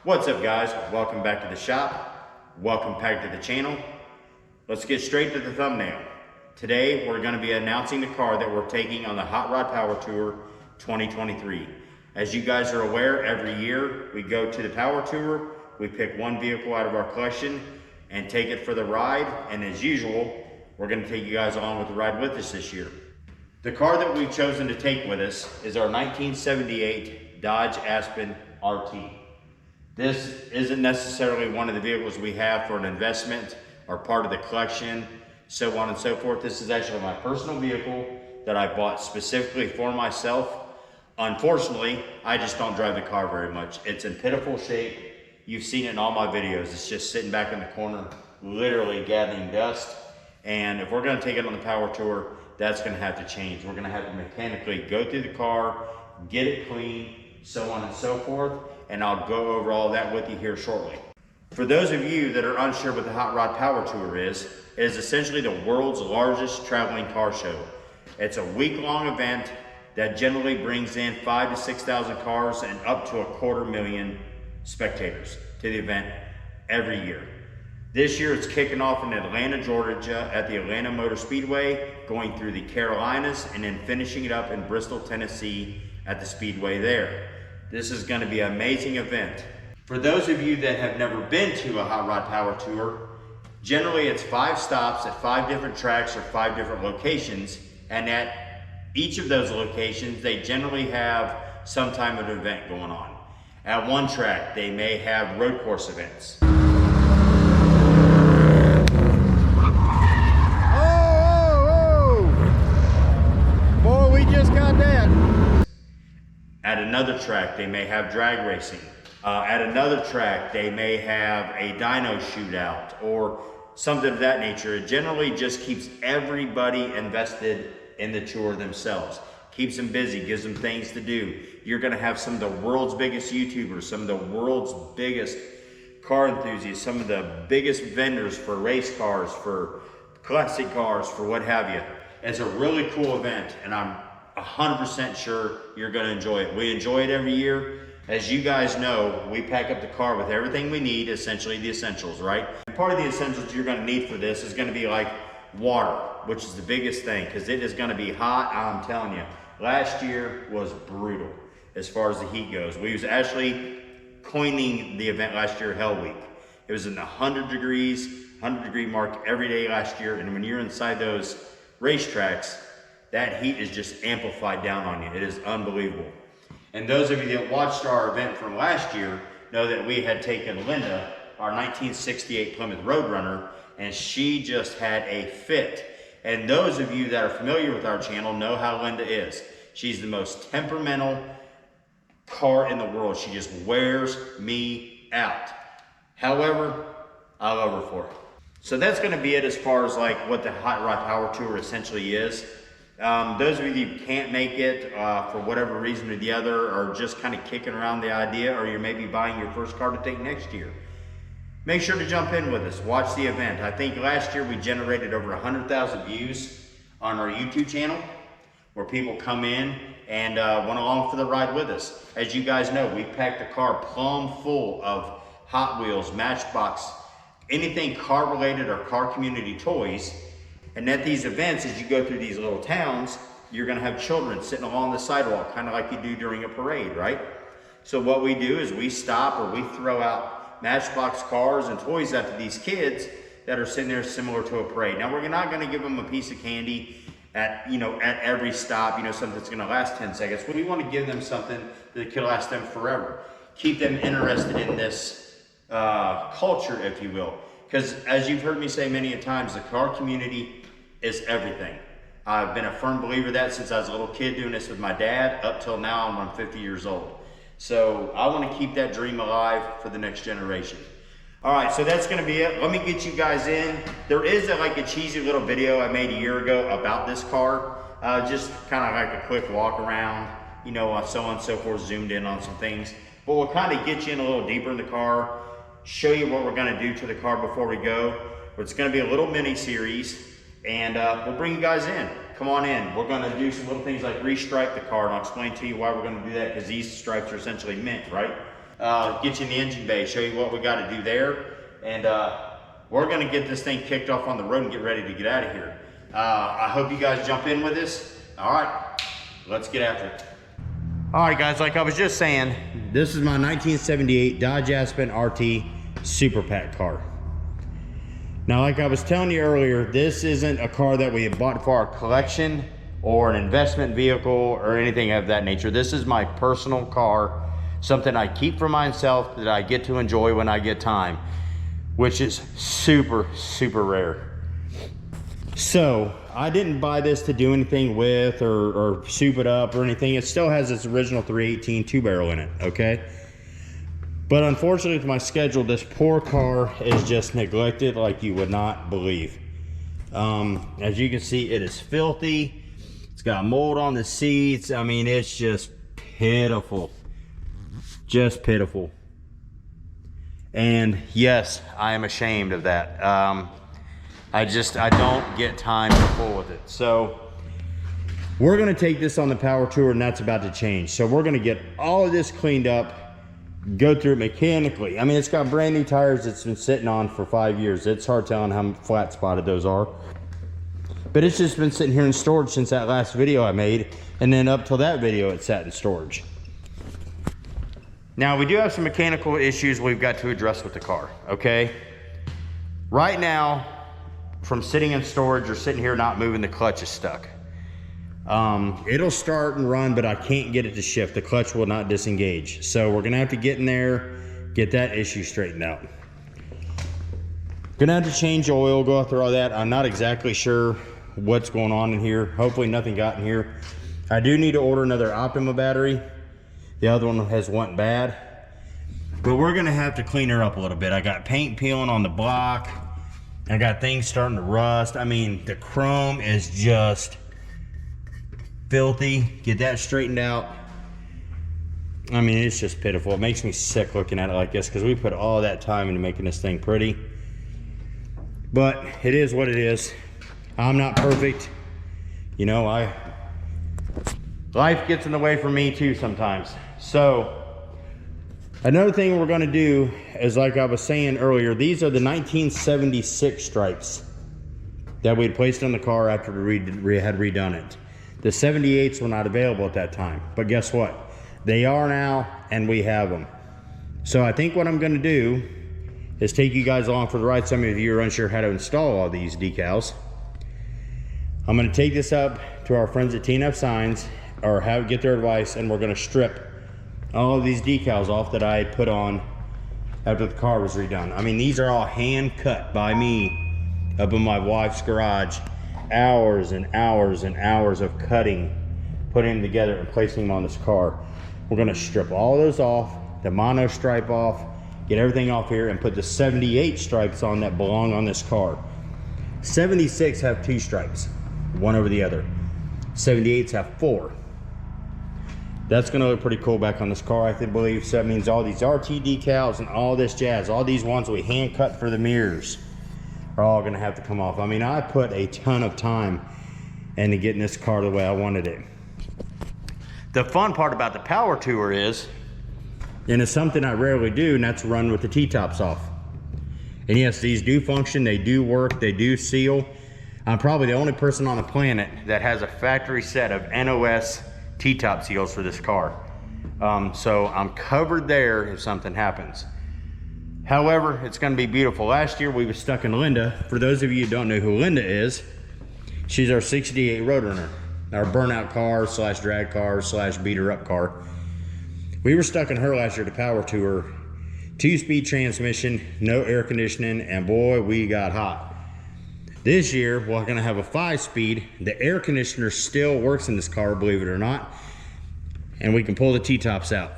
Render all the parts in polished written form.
What's up guys, welcome back to the shop, welcome back to the channel. Let's get straight to the thumbnail. Today we're going to be announcing the car that we're taking on the Hot Rod Power Tour 2023. As you guys are aware, every year we go to the Power Tour, we pick one vehicle out of our collection and take it for the ride, and as usual, we're going to take you guys along with the ride with us this year. The car that we've chosen to take with us is our 1978 Dodge Aspen RT. This isn't necessarily one of the vehicles we have for an investment or part of the collection, so on and so forth. This is actually my personal vehicle that I bought specifically for myself. Unfortunately, I just don't drive the car very much. It's in pitiful shape. You've seen it in all my videos. It's just sitting back in the corner, literally gathering dust. And if we're gonna take it on the Power Tour, that's gonna have to change. We're gonna have to mechanically go through the car, get it clean, so on and so forth. And I'll go over all that with you here shortly. For those of you that are unsure what the Hot Rod Power Tour is, it is essentially the world's largest traveling car show. It's a week-long event that generally brings in 5,000 to 6,000 cars and up to 250,000 spectators to the event every year. This year it's kicking off in Atlanta, Georgia at the Atlanta Motor Speedway, going through the Carolinas, and then finishing it up in Bristol, Tennessee at the Speedway there. This is going to be an amazing event. For those of you that have never been to a Hot Rod Power Tour, generally it's 5 stops at 5 different tracks or 5 different locations, and at each of those locations they generally have some type of event going on. At one track they may have road course events. Boy, we just got that. At another track, they may have drag racing. At another track, they may have a dyno shootout or something of that nature. It generally just keeps everybody invested in the tour themselves. Keeps them busy, gives them things to do. You're gonna have some of the world's biggest YouTubers, some of the world's biggest car enthusiasts, some of the biggest vendors for race cars, for classic cars, for what have you. It's a really cool event, and I'm 100% sure you're going to enjoy it. We enjoy it every year. As you guys know, we pack up the car with everything we need, essentially the essentials, right? Part of the essentials you're going to need for this is going to be like water, which is the biggest thing, because it is going to be hot. I'm telling you, last year was brutal as far as the heat goes. We was actually coining the event last year Hell Week. It was in the 100 degree mark every day last year, and when you're inside those racetracks, that heat is just amplified down on you. It is unbelievable. And those of you that watched our event from last year know that we had taken Linda, our 1968 Plymouth Roadrunner, and she just had a fit. And those of you that are familiar with our channel know how Linda is. She's the most temperamental car in the world. She just wears me out. However, I love her for it. So that's gonna be it as far as like what the Hot Rod Power Tour essentially is. Those of you who can't make it for whatever reason or the other, or just kind of kicking around the idea, or you're maybe buying your first car to take next year, make sure to jump in with us, watch the event. I think last year we generated over 100,000 views on our YouTube channel, where people come in and went along for the ride with us. As you guys know, we packed the car plumb full of Hot Wheels, Matchbox, anything car related or car community toys. And at these events, as you go through these little towns, you're gonna have children sitting along the sidewalk, kind of like you do during a parade, right? So what we do is we stop or we throw out Matchbox cars and toys out to these kids that are sitting there similar to a parade. Now, we're not gonna give them a piece of candy at every stop, something that's gonna last 10 seconds. We wanna give them something that could last them forever. Keep them interested in this culture, if you will. Because as you've heard me say many a times, the car community is everything. I've been a firm believer of that since I was a little kid doing this with my dad up till now I'm 50 years old. So I want to keep that dream alive for the next generation. All right, so that's going to be it. Let me get you guys in. There is like a cheesy little video I made a year ago about this car. Just kind of like a quick walk around, so on and so forth, zoomed in on some things. But we'll kind of get you in a little deeper in the car, show you what we're going to do to the car before we go. It's going to be a little mini series, and we'll bring you guys in. Come on in. We're going to do some little things like restripe the car, and I'll explain to you why we're going to do that, because these stripes are essentially mint, right? get you in the engine bay, show you what we got to do there. And we're gonna get this thing kicked off on the road and get ready to get out of here. I hope you guys jump in with us. All right, let's get after it. All right, guys, like I was just saying, this is my 1978 Dodge Aspen RT Super Pack car. Now, like I was telling you earlier, this isn't a car that we have bought for our collection or an investment vehicle or anything of that nature. This is my personal car, something I keep for myself that I get to enjoy when I get time, which is super, super rare. So I didn't buy this to do anything with or soup it up or anything. It still has its original 318 2-barrel in it, okay? But unfortunately with my schedule, this poor car is just neglected like you would not believe. As you can see, it is filthy. It's got mold on the seats. I mean, it's just pitiful. Just pitiful. And yes, I am ashamed of that. I don't get time to fool with it. So we're gonna take this on the power tour, and that's about to change. So we're gonna get all of this cleaned up, go through it mechanically. I mean, it's got brand new tires it's been sitting on for 5 years. It's hard telling how flat spotted those are. But it's just been sitting here in storage since that last video I made. And then up till that video, it sat in storage. Now, we do have some mechanical issues we've got to address with the car, okay? Right now, from sitting in storage or sitting here not moving, the clutch is stuck. It'll start and run, but I can't get it to shift. The clutch will not disengage. So we're gonna have to get in there, get that issue straightened out. Gonna have to change oil, go through all that. I'm not exactly sure what's going on in here. Hopefully nothing got in here. I do need to order another Optima battery. The other one went bad. But we're gonna have to clean her up a little bit. I got paint peeling on the block. I got things starting to rust. I mean, the chrome is just filthy. Get that straightened out. I mean, it's just pitiful. It makes me sick looking at it like this because we put all that time into making this thing pretty. But it is what it is. I'm not perfect. You know, life gets in the way for me too sometimes. So another thing we're gonna do is, like I was saying earlier, these are the 1976 stripes that we had placed on the car after we had redone it. The 78s were not available at that time, but guess what? They are now, and we have them. So I think what I'm gonna do is take you guys along for the ride. Some of you are unsure how to install all these decals. I'm gonna take this up to our friends at TNF Signs, or get their advice, and we're gonna strip all of these decals off that I had put on after the car was redone. I mean, these are all hand cut by me up in my wife's garage. Hours and hours and hours of cutting, putting them together and placing them on this car. We're gonna strip all those off, the mono stripe off, get everything off here, and put the 78 stripes on that belong on this car. 76 have 2 stripes, one over the other. 78s have 4. That's gonna look pretty cool back on this car, I believe. So that means all these RT decals and all this jazz, all these ones we hand cut for the mirrors, are all gonna have to come off. I mean, I put a ton of time into getting this car the way I wanted it. The fun part about the power tour is, and it's something I rarely do, and that's run with the T-tops off. And yes, these do function, they do work, they do seal. I'm probably the only person on the planet that has a factory set of NOS T-top seals for this car. So I'm covered there if something happens. However, it's gonna be beautiful. Last year we were stuck in Linda. For those of you who don't know who Linda is, she's our 68 Roadrunner, our burnout car slash drag car slash beat her up car. We were stuck in her last year to power tour. 2-speed transmission, no air conditioning, and boy, we got hot. This year, we're gonna have a 5-speed. The air conditioner still works in this car, believe it or not. And we can pull the T-tops out.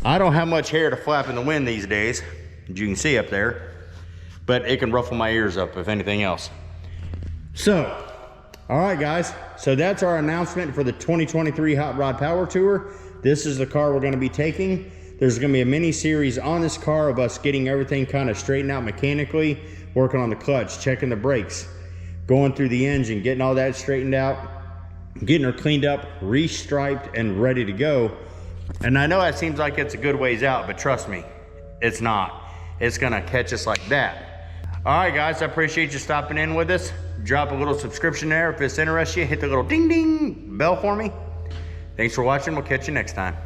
I don't have much hair to flap in the wind these days, as you can see up there, but it can ruffle my ears up if anything else. So, all right guys, so that's our announcement for the 2023 Hot Rod Power Tour. This is the car we're gonna be taking. There's gonna be a mini series on this car of us getting everything kind of straightened out mechanically, working on the clutch, checking the brakes, going through the engine, getting all that straightened out, getting her cleaned up, restriped, and ready to go And I know that seems like it's a good ways out, but trust me, it's not. It's gonna catch us like that. All right, guys, I appreciate you stopping in with us. Drop a little subscription there if this interests you. Hit the little ding ding bell for me. Thanks for watching. We'll catch you next time.